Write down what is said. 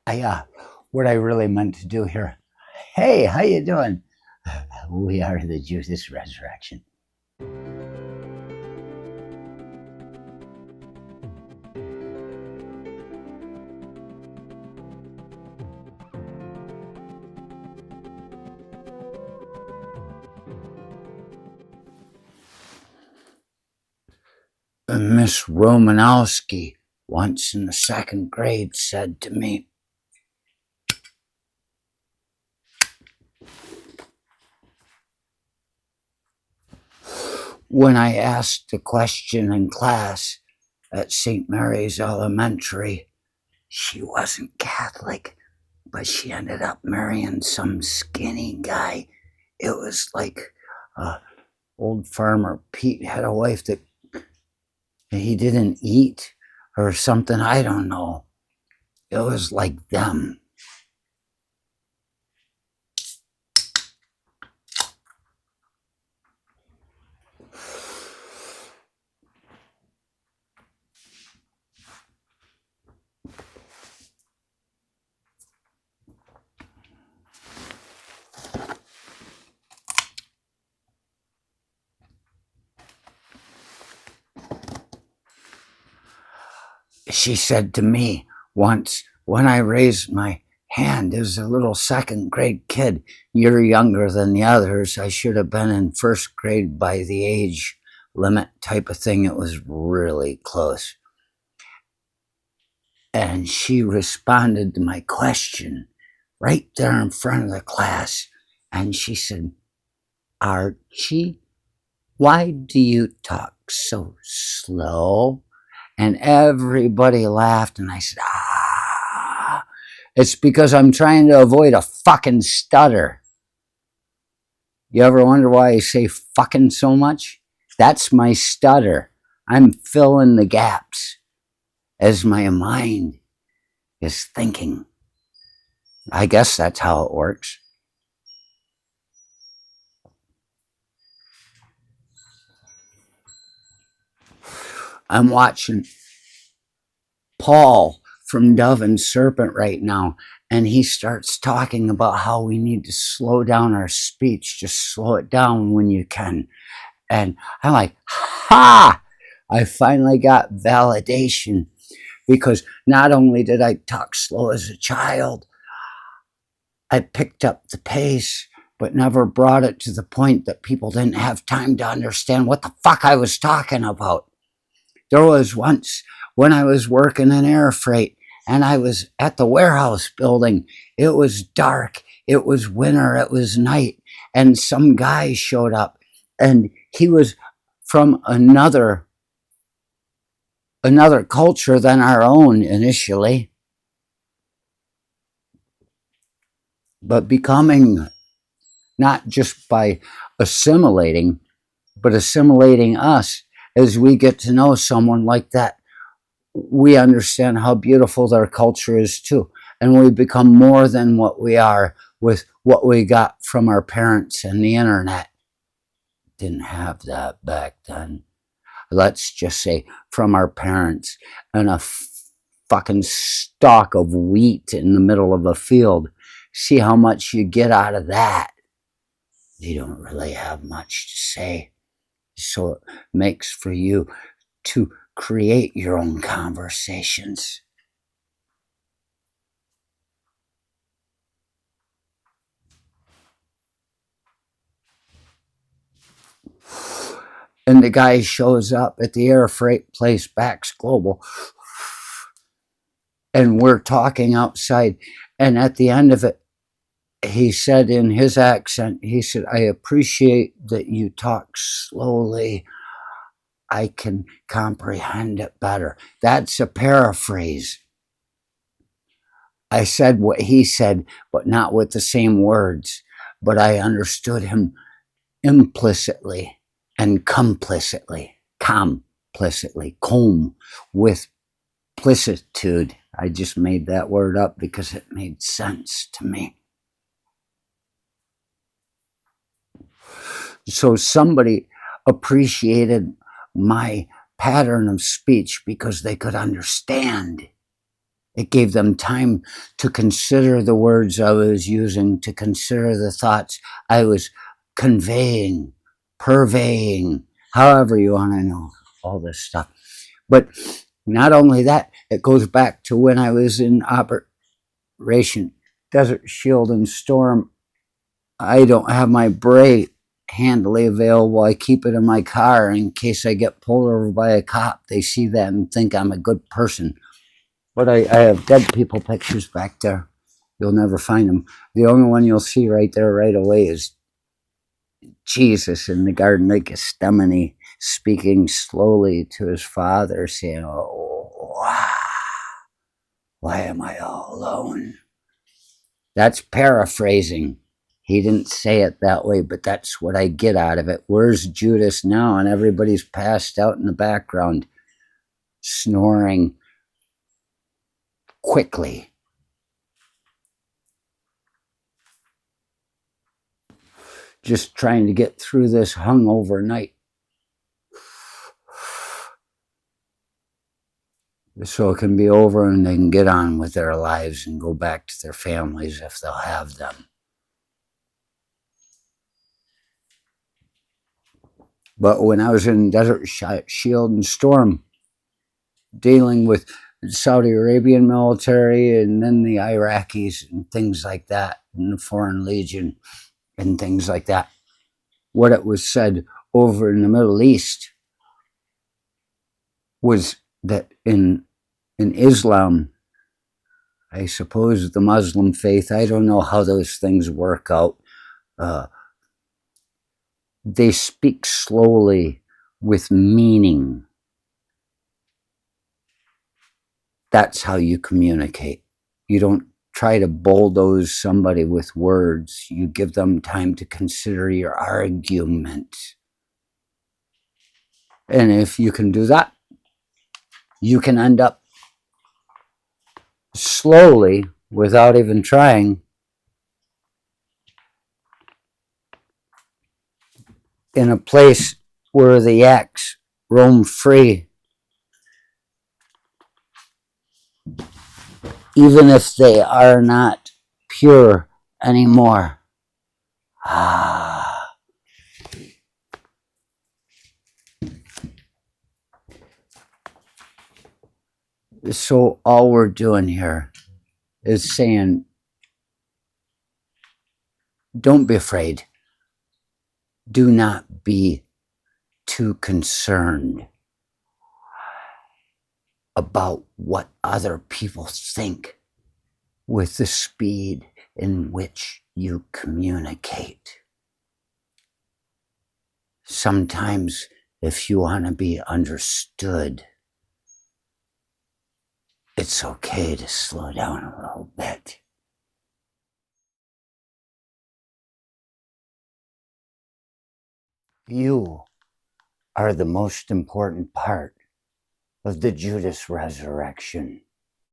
I what I really meant to do here. Hey, how you doing? We are the Judas Resurrection. Miss Romanowski once in the second grade said to me, when I asked a question in class at St. Mary's Elementary, she wasn't Catholic, but she ended up marrying some skinny guy. It was like old farmer Pete had a wife that he didn't eat or something. I don't know. It was like them. She said to me once when I raised my hand as a little second grade kid, "You're younger than the others. I should have been in first grade by the age limit," type of thing. It was really close. And she responded to my question right there in front of the class. And she said, "Archie, why do you talk so slow?" And everybody laughed, and I said, it's because I'm trying to avoid a fucking stutter. You ever wonder why I say fucking so much? That's my stutter. I'm filling the gaps as my mind is thinking. I guess that's how it works. I'm watching Paul from Dove and Serpent right now, and he starts talking about how we need to slow down our speech. Just slow it down when you can. And I'm like, ha! I finally got validation, because not only did I talk slow as a child, I picked up the pace, but never brought it to the point that people didn't have time to understand what the fuck I was talking about. There was once when I was working in air freight and I was at the warehouse building. It was dark, it was winter, it was night, and some guy showed up, and he was from another culture than our own initially, but becoming, not just by assimilating, but assimilating us. As we get to know someone like that, we understand how beautiful their culture is too. And we become more than what we are with what we got from our parents and the internet. Didn't have that back then. Let's just say from our parents and a fucking stalk of wheat in the middle of a field. See how much you get out of that. They don't really have much to say. So it makes for you to create your own conversations. And the guy shows up at the air freight place, Bax Global, and we're talking outside. And at the end of it, he said in his accent, he said, "I appreciate that you talk slowly. I can comprehend it better." That's a paraphrase. I said what he said, but not with the same words. But I understood him implicitly and complicitly, with plicitude. I just made that word up because it made sense to me. So somebody appreciated my pattern of speech because they could understand. It gave them time to consider the words I was using, to consider the thoughts I was conveying, purveying, however you want to know all this stuff. But not only that, it goes back to when I was in Operation Desert Shield and Storm. I don't have my bray handily available. I keep it in my car in case I get pulled over by a cop. They see that and think I'm a good person. But I have dead people pictures back there. You'll never find them. The only one you'll see right there right away is Jesus in the Garden of Gethsemane speaking slowly to his Father, saying, "Oh, why am I all alone?" That's paraphrasing. He didn't say it that way, but that's what I get out of it. Where's Judas now? And everybody's passed out in the background, snoring quickly. Just trying to get through this hungover night. So it can be over and they can get on with their lives and go back to their families if they'll have them. But when I was in Desert Shield and Storm, dealing with Saudi Arabian military and then the Iraqis and things like that, and the Foreign Legion and things like that, what it was said over in the Middle East was that in Islam, I suppose the Muslim faith, I don't know how those things work out. They speak slowly with meaning. That's how you communicate. You don't try to bulldoze somebody with words. You give them time to consider your argument. And if you can do that, you can end up slowly, without even trying, in a place where the yaks roam free, even if they are not pure anymore. So all we're doing here is saying, don't be afraid. Do not be too concerned about what other people think with the speed in which you communicate. Sometimes, if you want to be understood, it's okay to slow down a little bit. You are the most important part of the Judas resurrection.